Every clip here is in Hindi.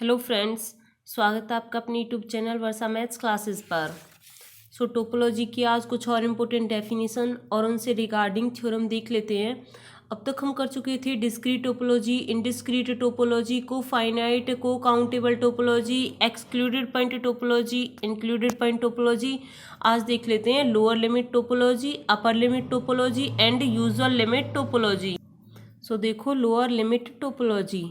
हेलो फ्रेंड्स, स्वागत है आपका अपने यूट्यूब चैनल वर्षा मैथ्स क्लासेस पर। टोपोलॉजी की आज कुछ और इम्पोर्टेंट डेफिनेशन और उनसे रिगार्डिंग थ्योरम देख लेते हैं। अब तक हम कर चुके थे discrete topology, indiscrete topology, cofinite, cocountable topology, excluded point topology, included point topology. आज देख लेते हैं lower limit topology, upper limit topology and usual limit topology. देखो lower limit topology,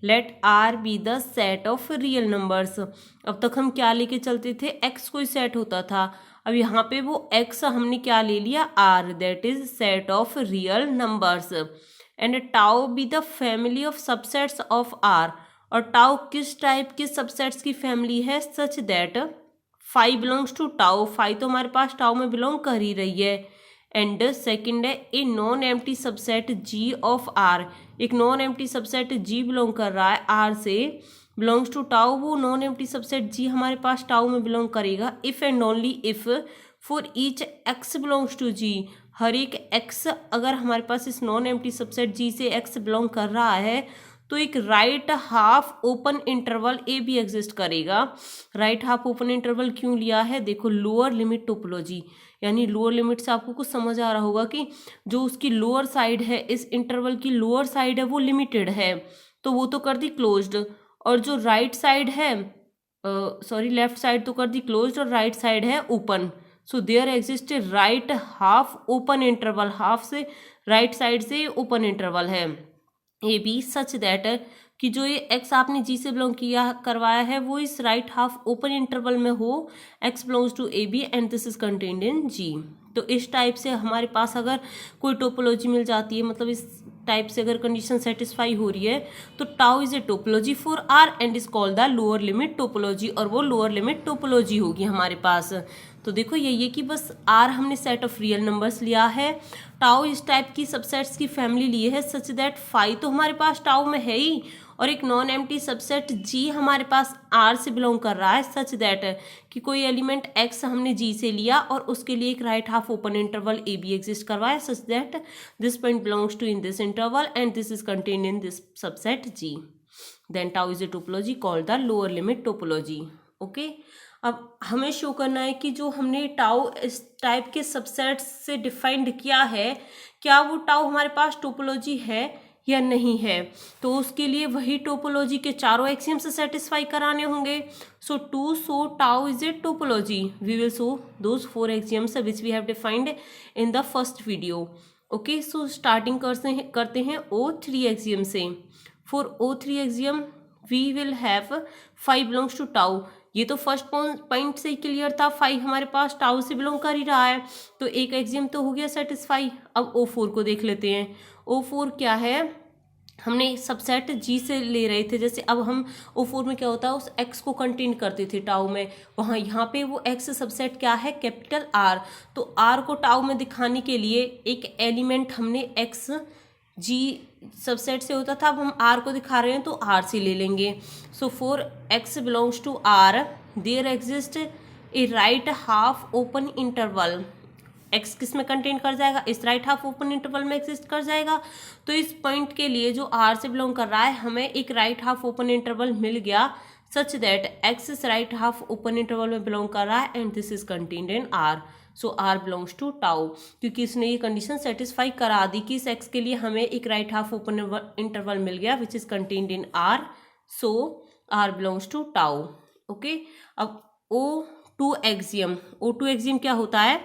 let R be the set of real numbers. अब तक हम क्या लेके चलते थे, एक्स कोई सेट होता था। अब यहाँ पे वो एक्स हमने क्या ले लिया, R, that is set of real numbers. And tau be the family of subsets of R. और टाउ किस टाइप के सबसेट्स की फैमिली है, such that five belongs to tau. Five तो हमारे पास टाउ में बिलोंग कर ही रही है। एंड सेकंड है a non empty subset G of R. एक non empty subset G belong कर रहा है आर से, बिलोंग्स टू टाउ। वो नॉन एम्प्टी सबसेट जी हमारे पास टाउ में बिलोंग करेगा if and only if for each x belongs to G. हर एक एक्स अगर हमारे पास इस नॉन एम्प्टी सबसेट जी से एक्स बिलोंग कर रहा है तो एक राइट हाफ ओपन इंटरवल ए भी एग्जिस्ट करेगा। राइट हाफ ओपन इंटरवल क्यों लिया है, देखो लोअर लिमिट टोपोलॉजी, यानी लोअर लिमिट से आपको कुछ समझ आ रहा होगा कि जो उसकी लोअर साइड है, इस इंटरवल की लोअर साइड है वो लिमिटेड है, तो वो तो कर दी क्लोज्ड। और जो राइट साइड है, लेफ्ट साइड तो कर दी क्लोज्ड और राइट साइड है open. So there exist right half open interval, half से राइट साइड से ओपन इंटरवल है ए बी, सच दैट कि जो ये एक्स आपने जी से बिलोंग किया करवाया है वो इस राइट हाफ ओपन इंटरवल में हो, x belongs to A b and this is contained in G. तो इस टाइप से हमारे पास अगर कोई टोपोलॉजी मिल जाती है, मतलब इस टाइप से अगर कंडीशन सेटिस्फाई हो रही है तो tau is a topology for R and is called the lower limit topology, और वो लोअर लिमिट टोपोलॉजी होगी हमारे पास। तो देखो यही है कि बस आर हमने सेट ऑफ रियल नंबर्स लिया है, टाउ इस टाइप की सबसेट्स की फैमिली ली है, सच दैट फाइव तो हमारे पास टाउ में है ही, और एक नॉन एम्प्टी सबसेट जी हमारे पास आर से बिलोंग कर रहा है, सच दैट कि कोई एलिमेंट एक्स हमने जी से लिया और उसके लिए एक राइट हाफ ओपन इंटरवल ए बी एग्जिस्ट करवाया, such that this point belongs to in this interval and this is contained in this subset G. Then tau is a topology called the lower limit topology. Okay, अब हमें शो करना है कि जो हमने टाउ इस टाइप के सबसेट्स से डिफाइंड किया है, क्या वो टाउ हमारे पास टोपोलॉजी है या नहीं है। तो उसके लिए वही टोपोलॉजी के चारों एक्सियम्स सेटिस्फाई कराने होंगे। So to show tau is a topology we will show those 4 axioms which we have defined in the first video. Okay, so starting करते हैं O3 एक्सियम से। For O3 axiom we will have 5 belongs to tau. ये तो फर्स्ट पॉइंट से क्लियर था, 5 हमारे पास टाउ से बिलोंग कर ही रहा है, तो एक एग्जिम तो हो गया सेटिस्फाई। अब O4 को देख लेते हैं। O4 क्या है, हमने सबसेट जी से ले रहे थे, जैसे अब हम O4 में क्या होता है, उस एक्स को कंटेन करते थे टाउ में, वहाँ यहाँ पे वो एक्स सबसेट क्या है, कैपिटल आर। तो आर को टाउ में दिखाने के लिए एक एलिमेंट हमने एक्स जी सबसेट से होता था, अब हम आर को दिखा रहे हैं तो आर से ले लेंगे। So for X belongs to R there exist a right half open interval. X किस में कंटेन कर जाएगा, इस राइट हाफ ओपन इंटरवल में एग्जिस्ट कर जाएगा। तो इस पॉइंट के लिए जो आर से बिलोंग कर रहा है हमें एक राइट हाफ ओपन इंटरवल मिल गया, सच दैट एक्स इस राइट हाफ ओपन इंटरवल में बिलोंग कर रहा है and this is contained in R. So R belongs to tau, क्योंकि इसने ये कंडीशन सेटिस्फाई करा दी कि इस एक्स के लिए हमें एक राइट हाफ ओपन इंटरवल मिल गया which is contained in R, so R belongs to tau. Okay, अब O2 एक्सियम, O2 एक्सियम क्या होता है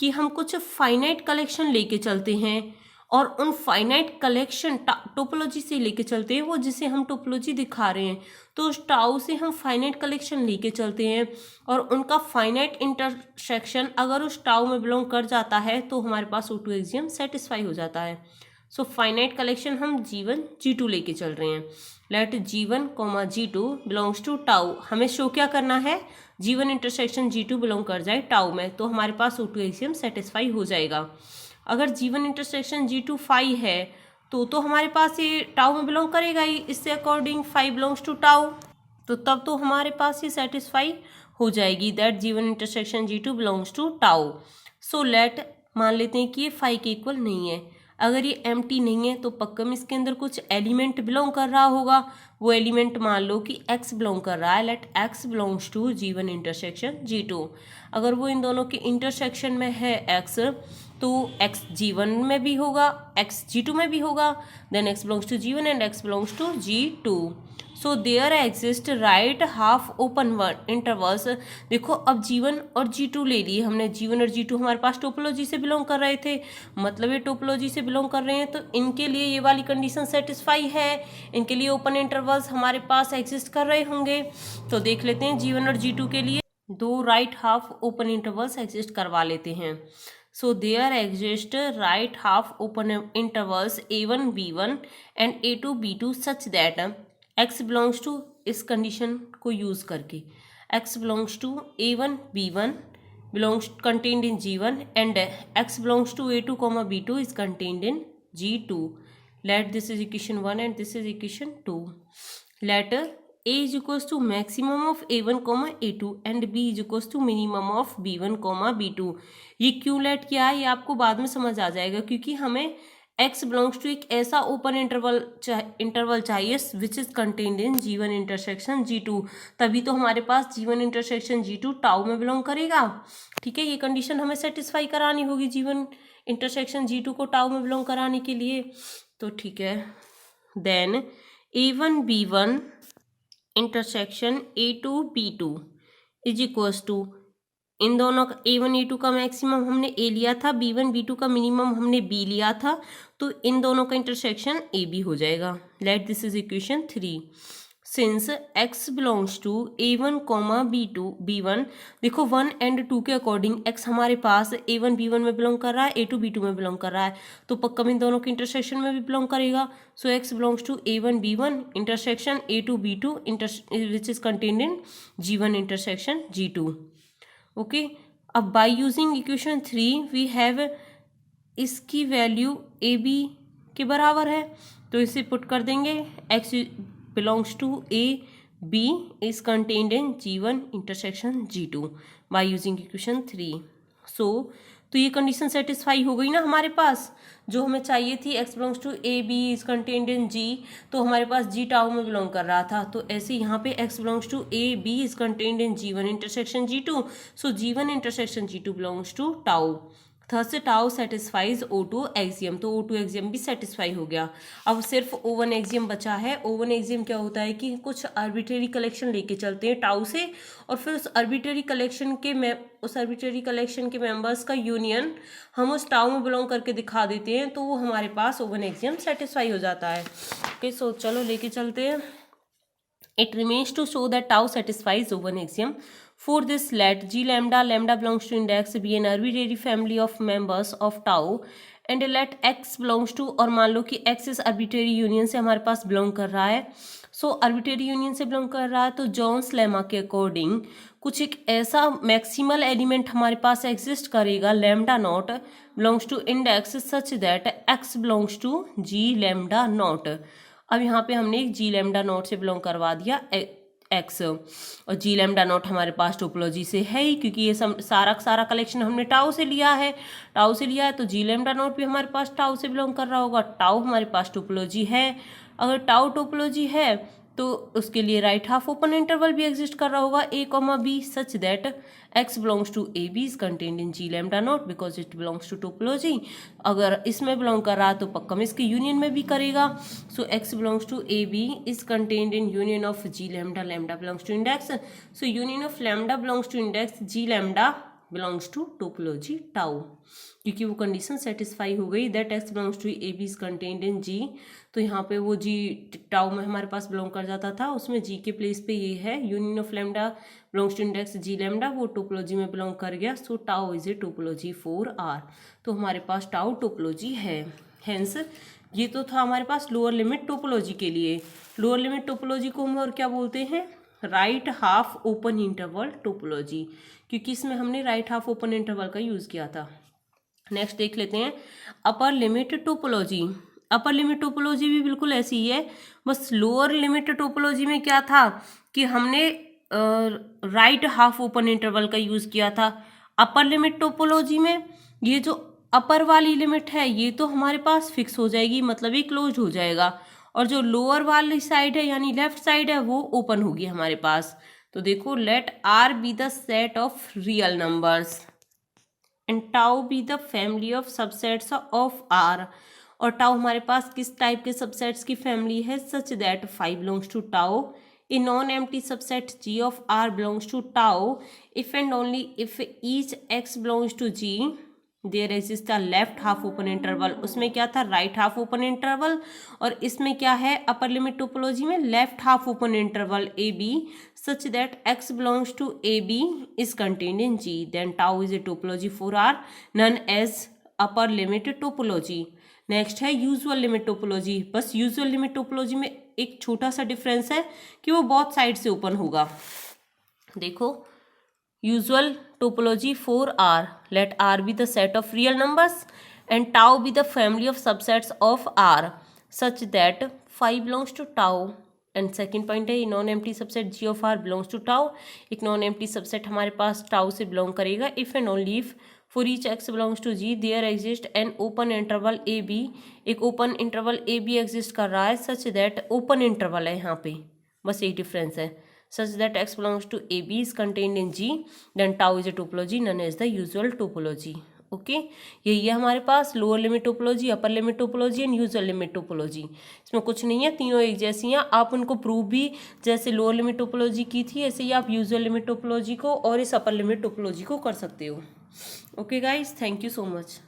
कि हम कुछ फाइनाइट कलेक्शन लेके चलते हैं और उन फाइनाइट कलेक्शन टोपोलॉजी से लेके चलते हैं, वो जिसे हम टोपोलॉजी दिखा रहे हैं, तो उस टाउ से हम फाइनाइट कलेक्शन लेके चलते हैं और उनका फाइनाइट इंटरसेक्शन अगर उस टाउ में बिलोंग कर जाता है तो हमारे पास O2 एक्सियम सेटिस्फाई हो जाता है। सो फाइनाइट कलेक्शन हम G1 G2 लेके चल रहे हैं। Let G1, G2 belongs to tau. हमें शो क्या करना है, G1 इंटरसेक्शन G2 बिलोंग कर जाए टाउ में, तो हमारे पास O2 एक्सियम सेटिस्फाई हो जाएगा। अगर G1 इंटरसेक्शन G2 5 है तो हमारे पास ये टाउ में बिलोंग करेगा ही, इससे अकॉर्डिंग 5 बिलोंग्स टू टाउ, तो तब तो हमारे पास ये सेटिस्फाई हो जाएगी that G1 intersection G2 belongs to tau. So let मान लेते हैं कि ये 5 के इक्वल नहीं है। अगर ये एम्प्टी नहीं है तो पक्का में इसके अंदर कुछ एलिमेंट बिलोंग कर रहा होगा। वो एलिमेंट मान लो कि x बिलोंग कर रहा है, let x belongs to G1 intersection G2। अगर वो इन दोनों के इंटरसेक्शन में है x, तो x G1 में भी होगा, x G2 में भी होगा, then x belongs to G1 and x belongs to G2। So there exist right half open intervals. देखो अब G1 और G2 ले लिए हमने, G1 और G2 हमारे पास टोपोलॉजी से बिलोंग कर रहे थे, मतलब ये टोपोलॉजी से बिलोंग कर रहे हैं तो इनके लिए ये वाली कंडीशन सेटिस्फाई है, इनके लिए ओपन इंटरवल्स हमारे पास एग्जिस्ट कर रहे होंगे। तो देख लेते हैं G1 और G2 के लिए दो right half open intervals exist करवा लेते हैं। So there exist right half open intervals a1 b1 and a2 b2 such that x belongs to, इस कंडीशन को यूज करके x belongs to a1 b1 belongs contained in g1 and x belongs to a2 comma b2 is contained in g2. Let this is equation 1 and this is equation 2. Let a is equals to maximum of a1 comma a2 and b is equals to minimum of b1 comma b2. ये क्यों लेट किया है ये आपको बाद में समझ आ जाएगा, क्योंकि हमें x बिलोंग्स टू एक ऐसा ओपन इंटरवल चाहिए विच is contained in G1 intersection G2, तभी तो हमारे पास G1 इंटरसेक्शन G2 टाउ में बिलोंग करेगा। ठीक है, ये कंडीशन हमें सेटिस्फाई करानी होगी G1 इंटरसेक्शन G2 को टाउ में बिलोंग कराने के लिए। तो ठीक है, then a1 b1 intersection a2 b2 is equals to, इन दोनों का a1 a2 का मैक्सिमम हमने a लिया था, b1 b2 का मिनिमम हमने b लिया था, तो इन दोनों का इंटरसेक्शन ab हो जाएगा। Let this is equation 3। Since x belongs to a1 comma b2 b1, देखो 1 एंड 2 के अकॉर्डिंग x हमारे पास a1 b1 में बिलोंग कर रहा है, a2 b2 में बिलोंग कर रहा है, तो पक्का इन दोनों के इंटरसेक्शन में भी बिलोंग करेगा। So x belongs to a1 b1 intersection a2 b2 which is contained in G1 intersection G2। Okay, अब by using equation 3 we have, इसकी वैल्यू ए बी के बराबर है, तो इसे पुट कर देंगे, x belongs to A B is contained in G1 intersection G2 by using equation 3। So तो ये कंडीशन सेटिस्फाई हो गई ना हमारे पास, जो हमें चाहिए थी x belongs to A B is contained in G, तो हमारे पास G टाउ में बिलोंग कर रहा था, तो ऐसे यहाँ पे x belongs to A B is contained in G1 intersection G2, so G1 intersection G2 belongs to tau. Third से टाउ सेटिस्फाइज O2 एक्सियम, तो O2 एक्सियम भी सेटिस्फाई हो गया। अब सिर्फ O1 एक्सियम बचा है। O1 एक्सियम क्या होता है कि कुछ आर्बिट्रेरी कलेक्शन लेके चलते हैं टाउ से, और फिर उस आर्बिट्रेरी कलेक्शन के मेंबर्स का यूनियन हम उस टाउ में बिलोंग करके दिखा देते हैं, तो वो हमारे पास O1 एक्सियम सेटिस्फाई हो जाता है। ओके, सो चलो लेके चलते हैं। It remains to show that tau satisfies O1 axiom. For this, let G lambda belongs to index be an arbitrary family of members of tau, and let x belongs to, और मान लो कि x इस arbitrary union से हमारे पास belong कर रहा है, so arbitrary union से belong कर रहा है, तो जॉन्स लेमा के अकॉर्डिंग कुछ एक ऐसा मैक्सिमल एलिमेंट हमारे पास एग्जिस्ट करेगा lambda not belongs to index such that x belongs to G lambda not. अब यहाँ पे हमने एक G लैम्डा नॉट से बिलोंग करवा दिया x, और G लैम्डा नॉट हमारे पास टोपोलॉजी से है ही, क्योंकि ये सारा कलेक्शन हमने टाउ से लिया है, तो G लैम्डा नॉट भी हमारे पास टाउ से बिलोंग कर रहा होगा। टाउ हमारे पास टोपोलॉजी है, अगर टाउ टोपोलॉजी है तो उसके लिए राइट हाफ ओपन इंटरवल भी एग्जिस्ट कर रहा होगा a comma B such that x belongs to A B is contained in G lambda not because it belongs to topology. अगर इसमें बिलोंग कर रहा तो पक्का में इसके यूनियन में भी करेगा। So x belongs to A B is contained in union of G lambda, lambda belongs to index, so union of lambda belongs to index G lambda belongs to topology tau, क्योंकि वो कंडीशन सेटिस्फाई हो गई that x belongs to A B is contained in G। तो यहाँ पे वो G टाउ में हमारे पास बिलोंग कर जाता था, उसमें G के प्लेस पे ये है union of lambda belongs to index G lambda, वो टोपोलॉजी में बिलोंग कर गया। So tau is a topology for R, तो हमारे पास टाउ टोपोलॉजी है। हेंस ये तो था हमारे पास लोअर लिमिट टोपोलॉजी के लिए। लोअर लिमिट टोपोलॉजी को हम और क्या बोलते हैं, right half open interval topology, क्योंकि इसमें हमने राइट हाफ ओपन इंटरवल का यूज किया था। नेक्स्ट देख लेते हैं अपर limit topology. Upper limit topology भी बिल्कुल ऐसी ही है, बस लोअर लिमिट टोपोलॉजी में क्या था कि हमने राइट हाफ ओपन इंटरवल का यूज किया था। अपर लिमिट टोपोलॉजी में ये जो अपर वाली लिमिट है ये तो हमारे पास फिक्स हो जाएगी, मतलब ये क्लोज हो जाएगा, और जो लोअर वाली साइड है यानी लेफ्ट साइड है वो ओपन होगी हमारे पास। तो देखो, let R be the set of real numbers and tau be the family of subsets of R. और टाउ हमारे पास किस टाइप के सबसेट्स की फैमिली है, such that 5 belongs to tau. A non-empty subset G of R belongs to tau if and only if each x belongs to G, there exists a left half open interval। उसमें क्या था, राइट हाफ ओपन इंटरवल, और इसमें क्या है, अपर लिमिट टोपोलॉजी में left half open interval A B such that x belongs to A B is contained in G, then tau is a topology for R known as upper limit topology. Next है यूजुअल लिमिट टोपोलॉजी। बस यूजुअल लिमिट टोपोलॉजी में एक छोटा सा डिफरेंस है कि वो बहुत साइड से ओपन होगा। देखो, usual topology for R, let R be the set of real numbers and tau be the family of subsets of R such that 5 belongs to tau. And second point है non empty subset G of R belongs to tau. एक नॉन एम्प्टी सबसेट हमारे पास टाउ से बिलोंग करेगा if and only if for each x belongs to G there exist an open interval A B. एक ओपन इंटरवल ए बी एग्जिस्ट कर रहा है सच दैट, ओपन इंटरवल है यहाँ पे, बस एक डिफरेंस है, such that x belongs to A B is contained in G, then tau is a topology known as the usual topology. Okay, यही है हमारे पास lower limit topology, upper limit topology and usual limit topology. इसमें कुछ नहीं है, तीनों एक जैसी हैं। आप उनको प्रूव भी जैसे लोअर लिमिट टोपोलॉजी की थी ऐसे ही आप यूजुअल लिमिट टोपोलॉजी को और इस अपर लिमिट टोपोलॉजी को कर सकते हो। Okay guys, thank you so much.